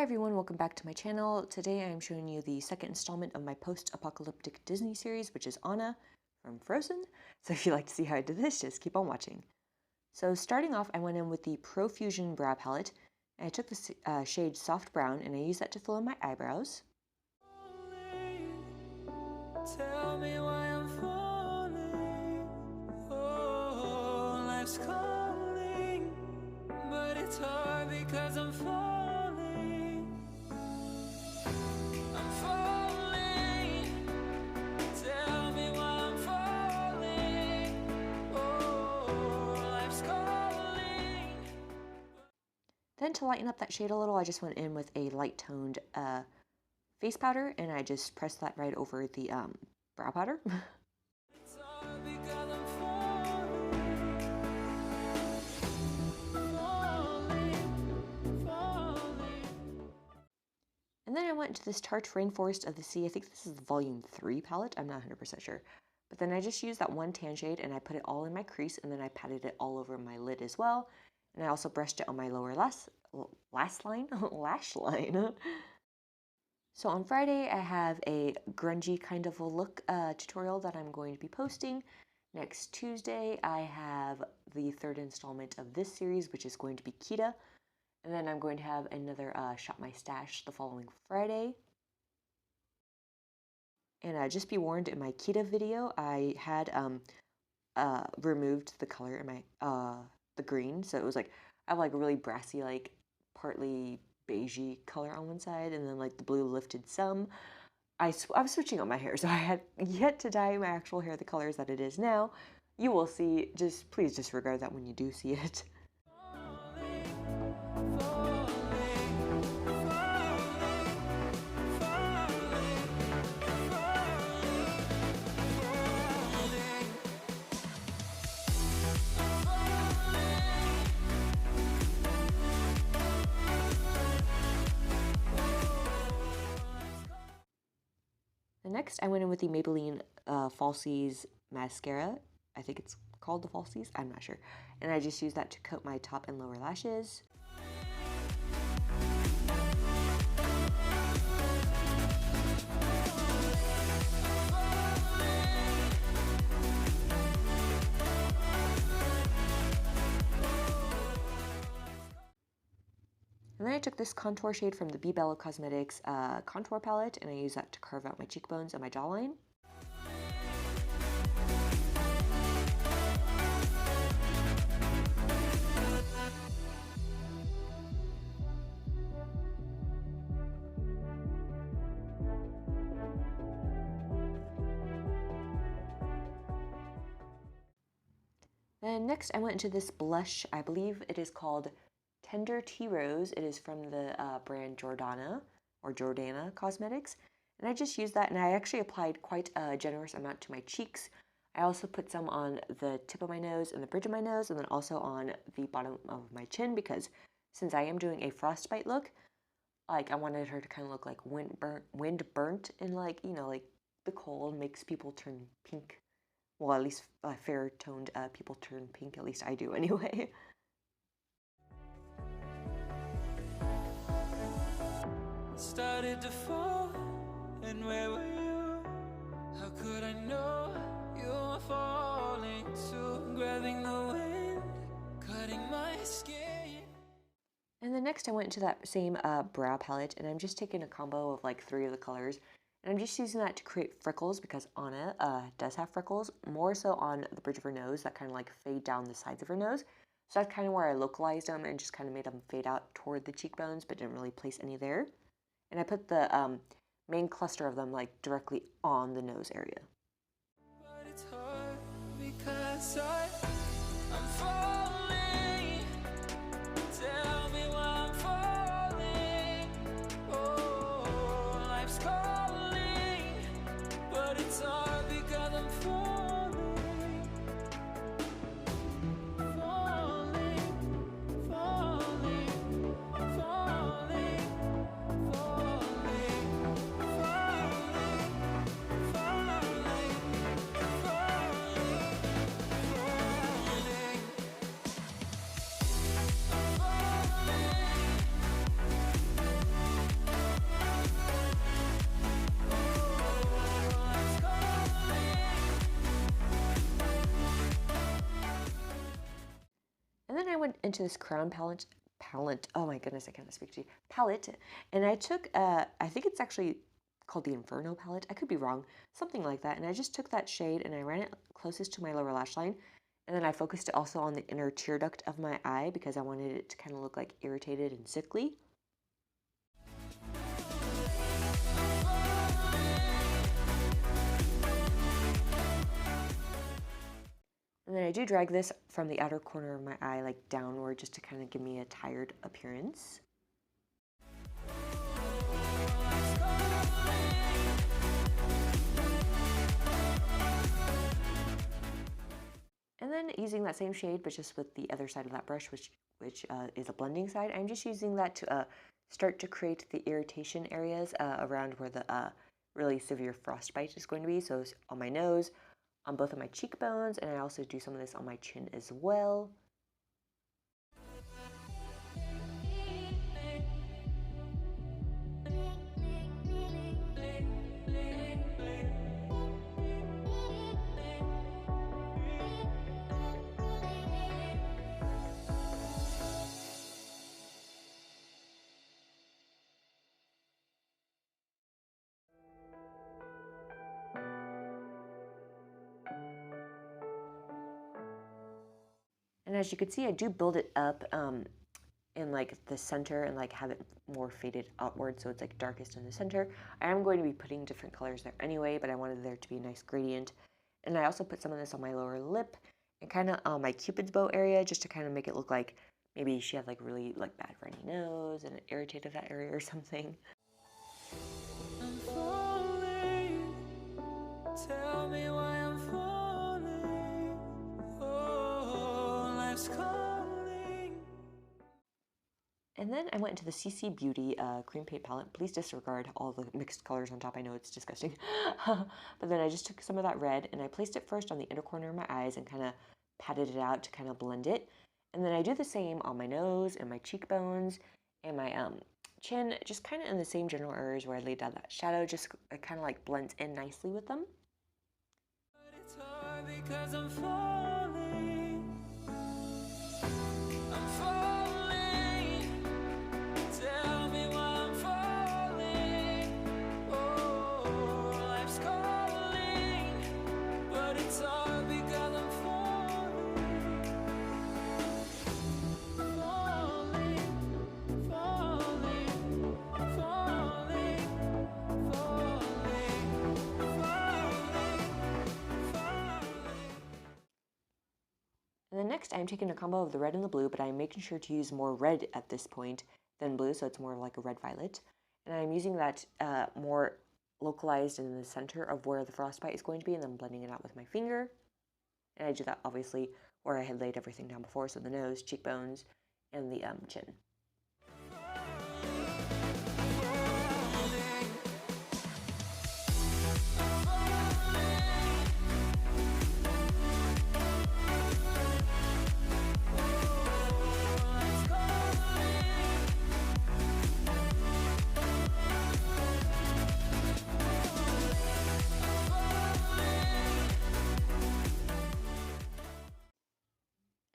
everyone, welcome back to my channel. Today I am showing you the second installment of my post-apocalyptic Disney series, which is Anna from Frozen. So if you'd like to see how I did this, just keep on watching. So starting off, I went in with the Profusion Brow Palette, and I took the shade Soft Brown, and I used that to fill in my eyebrows. Tell me why I'm falling. Oh, life's calling, but it's hard because I'm falling. I'm falling. Tell me why I'm falling. Oh, life's calling. Then to lighten up that shade a little, I just went in with a light-toned face powder, and I just pressed that right over the brow powder. It's hard because I'm falling. And then I went into this Tarte Rainforest of the Sea. I think this is the Volume 3 palette. I'm not 100% sure. But then I just used that one tan shade, and I put it all in my crease, and then I patted it all over my lid as well. And I also brushed it on my lower lash line. So on Friday, I have a grungy kind of a look tutorial that I'm going to be posting. Next Tuesday, I have the third installment of this series, which is going to be Kita. And then I'm going to have another Shop My Stash the following Friday. And just be warned, in my Kita video, I had removed the color in my the green, so it was like I have like a really brassy, like partly beigey color on one side, and then like the blue lifted some. I was switching up my hair, so I had yet to dye my actual hair the colors that it is now. You will see. Just please disregard that when you do see it. Next, I went in with the Maybelline Falsies mascara. I think it's called the Falsies. I'm not sure. And I just used that to coat my top and lower lashes. And then I took this contour shade from the Be Bella Cosmetics contour palette, and I used that to carve out my cheekbones and my jawline. Then next I went into this blush. I believe it is called Tender Tea Rose. It is from the brand Jordana Cosmetics. And I just used that, and I actually applied quite a generous amount to my cheeks. I also put some on the tip of my nose and the bridge of my nose, and then also on the bottom of my chin, because since I am doing a frostbite look, like I wanted her to kind of look like wind burnt, and like, you know, like the cold makes people turn pink. Well, at least fair toned people turn pink. At least I do anyway. Started to fall, and where were you? How could I know you were falling too? Grabbing the wind, cutting my skin. And then next I went into that same brow palette, and I'm just taking a combo of like 3 of the colors, and I'm just using that to create freckles, because Anna does have freckles, more so on the bridge of her nose that kind of like fade down the sides of her nose. So that's kind of where I localized them and just kind of made them fade out toward the cheekbones, but didn't really place any there. And I put the main cluster of them like directly on the nose area. But it's hard because I'm falling. Tell me why I'm falling. Oh, life's calling, but it's hard because I'm falling. into this crown palette. Oh my goodness, I can't speak to you. Palette, and I took I think it's actually called the Inferno palette. I could be wrong, something like that. And I just took that shade and I ran it closest to my lower lash line, and then I focused it also on the inner tear duct of my eye because I wanted it to kind of look like irritated and sickly. And then I do drag this from the outer corner of my eye like downward just to kind of give me a tired appearance. And then using that same shade, but just with the other side of that brush, which is a blending side, I'm just using that to start to create the irritation areas around where the really severe frostbite is going to be. So on my nose, on both of my cheekbones, and I also do some of this on my chin as well. And as you can see, I do build it up in like the center and like have it more faded outward so it's like darkest in the center. I am going to be putting different colors there anyway, but I wanted there to be a nice gradient. And I also put some of this on my lower lip and kind of on my cupid's bow area just to kind of make it look like maybe she had like really like bad runny nose and it irritated that area or something. I'm falling. Tell me why I'm falling. Oh, life's calling. And then I went into the CC Beauty cream paint palette. Please disregard all the mixed colors on top. I know it's disgusting. But then I just took some of that red and I placed it first on the inner corner of my eyes and kind of patted it out to kind of blend it. And then I do the same on my nose and my cheekbones and my chin, just kind of in the same general areas where I laid down that shadow, just kind of like blends in nicely with them. But it's hard because I'm falling. I'm falling. Tell me why I'm falling. Oh, life's calling. But it's hard because I'm falling. Falling, falling, falling, falling. And then next I'm taking a combo of the red and the blue, but I'm making sure to use more red at this point than blue, so it's more like a red-violet. And I'm using that more localized in the center of where the frostbite is going to be, and then blending it out with my finger. And I do that obviously where I had laid everything down before, so the nose, cheekbones, and the chin.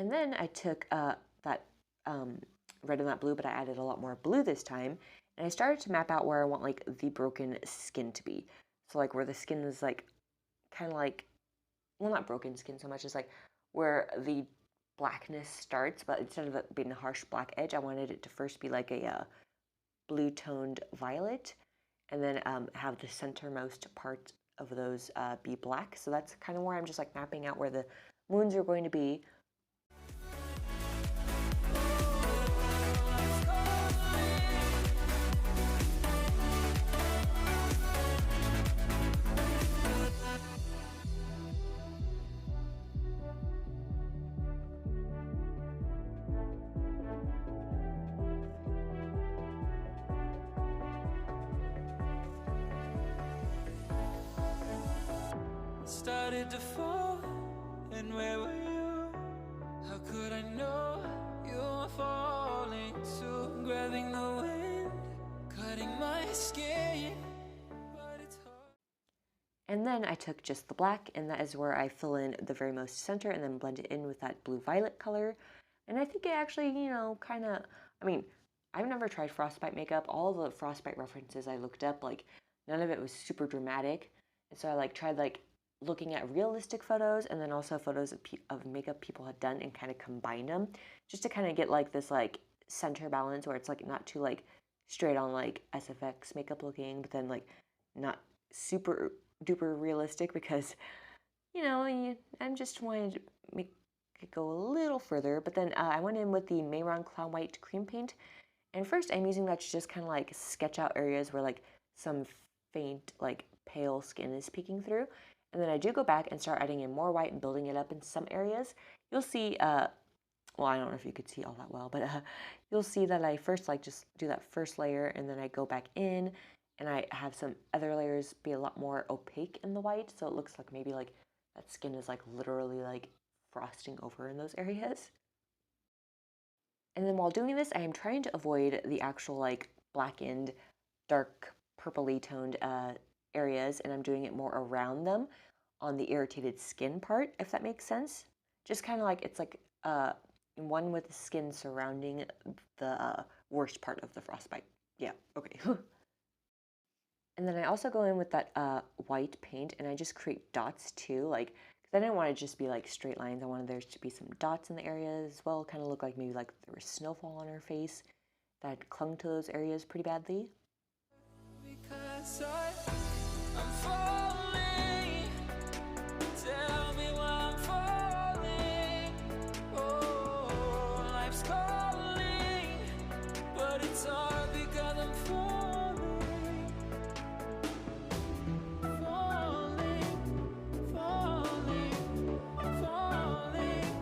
And then I took that red and that blue, but I added a lot more blue this time. And I started to map out where I want like the broken skin to be. So like where the skin is like kind of like, well, not broken skin so much as like where the blackness starts, but instead of it being a harsh black edge, I wanted it to first be like a blue toned violet, and then have the centermost part of those be black. So that's kind of where I'm just like mapping out where the moons are going to be. Started to fall, and where were you? How could I know you were falling too? Grabbing the wind, cutting my skin, but it's hard. And then I took just the black, and that is where I fill in the very most center and then blend it in with that blue-violet color. And I think it actually, kind of, I mean, I've never tried frostbite makeup. All the frostbite references I looked up, like, none of it was super dramatic. And so I like tried like looking at realistic photos and then also photos of makeup people had done and kind of combined them just to kind of get like this like center balance where it's like not too like straight on like SFX makeup looking, but then like not super duper realistic because I'm just wanting to make it go a little further. But then I went in with the Mayron Clown White cream paint, and first I'm using that to just kind of like sketch out areas where like some faint like pale skin is peeking through. And then I do go back and start adding in more white and building it up in some areas. You'll see, well, I don't know if you could see all that well, but you'll see that I first like just do that first layer and then I go back in and I have some other layers be a lot more opaque in the white. So it looks like maybe like that skin is like literally like frosting over in those areas. And then while doing this, I am trying to avoid the actual like blackened, dark purpley toned areas, and I'm doing it more around them on the irritated skin part, if that makes sense. Just kind of like it's like one with the skin surrounding the worst part of the frostbite. Yeah, okay. And then I also go in with that white paint and I just create dots too, like, because I didn't want to just be like straight lines. I wanted there to be some dots in the areas as well, kind of look like maybe like there was snowfall on her face that clung to those areas pretty badly. Because I'm falling. Tell me why I'm falling. Oh, life's calling, but it's hard because I'm falling, falling, falling, falling,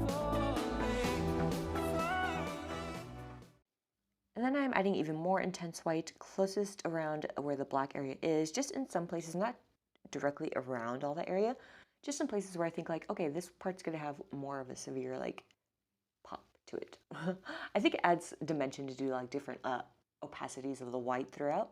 falling. And then I'm adding even more intense white closest around where the black area is, just in some places, not directly around all that area, just in places where I think like, okay, this part's gonna have more of a severe like pop to it. I think it adds dimension to do like different opacities of the white throughout.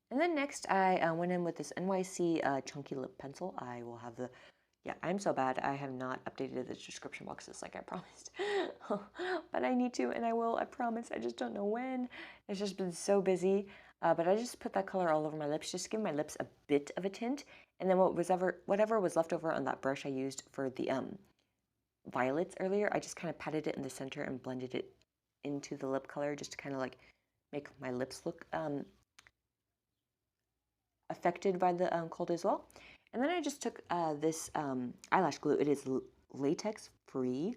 And then next I went in with this NYC chunky lip pencil. I will have the, yeah, I'm so bad. I have not updated the description boxes like I promised. But I need to and I will, I promise. I just don't know when. It's just been so busy. But I just put that color all over my lips, just to give my lips a bit of a tint. And then whatever was left over on that brush I used for the violets earlier, I just kind of patted it in the center and blended it into the lip color just to kind of like make my lips look affected by the cold as well. And then I just took this eyelash glue. It is latex free.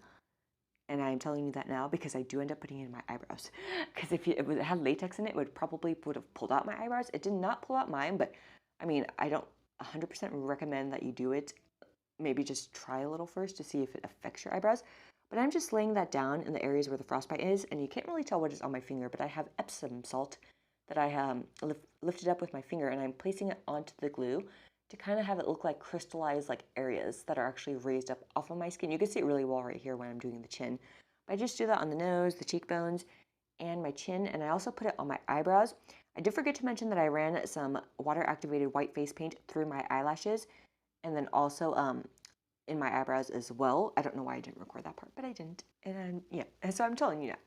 And I'm telling you that now because I do end up putting it in my eyebrows. Because if it had latex in it, it would have pulled out my eyebrows. It did not pull out mine, but I mean, I don't 100% recommend that you do it. Maybe just try a little first to see if it affects your eyebrows. But I'm just laying that down in the areas where the frostbite is, and you can't really tell what is on my finger, but I have Epsom salt that I lifted up with my finger, and I'm placing it onto the glue to kind of have it look like crystallized like areas that are actually raised up off of my skin. You can see it really well right here when I'm doing the chin. But I just do that on the nose, the cheekbones, and my chin, and I also put it on my eyebrows. I did forget to mention that I ran some water-activated white face paint through my eyelashes, and then also in my eyebrows as well. I don't know why I didn't record that part, but I didn't. And yeah, and so I'm telling you now.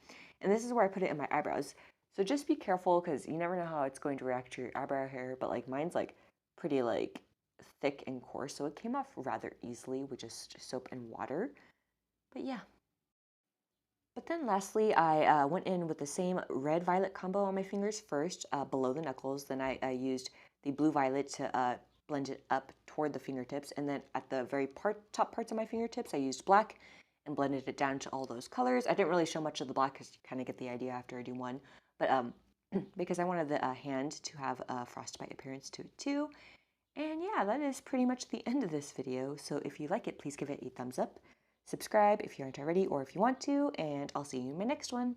And this is where I put it in my eyebrows. So just be careful because you never know how it's going to react to your eyebrow hair. But like mine's like pretty like thick and coarse, so it came off rather easily with just soap and water. But yeah. But then lastly, I went in with the same red-violet combo on my fingers first, below the knuckles. Then I used the blue violet to blend it up toward the fingertips. And then at the very top parts of my fingertips, I used black and blended it down to all those colors. I didn't really show much of the black because you kind of get the idea after I do one. But because I wanted the hand to have a frostbite appearance to it too. And yeah, that is pretty much the end of this video. So if you like it, please give it a thumbs up. Subscribe if you aren't already or if you want to, and I'll see you in my next one.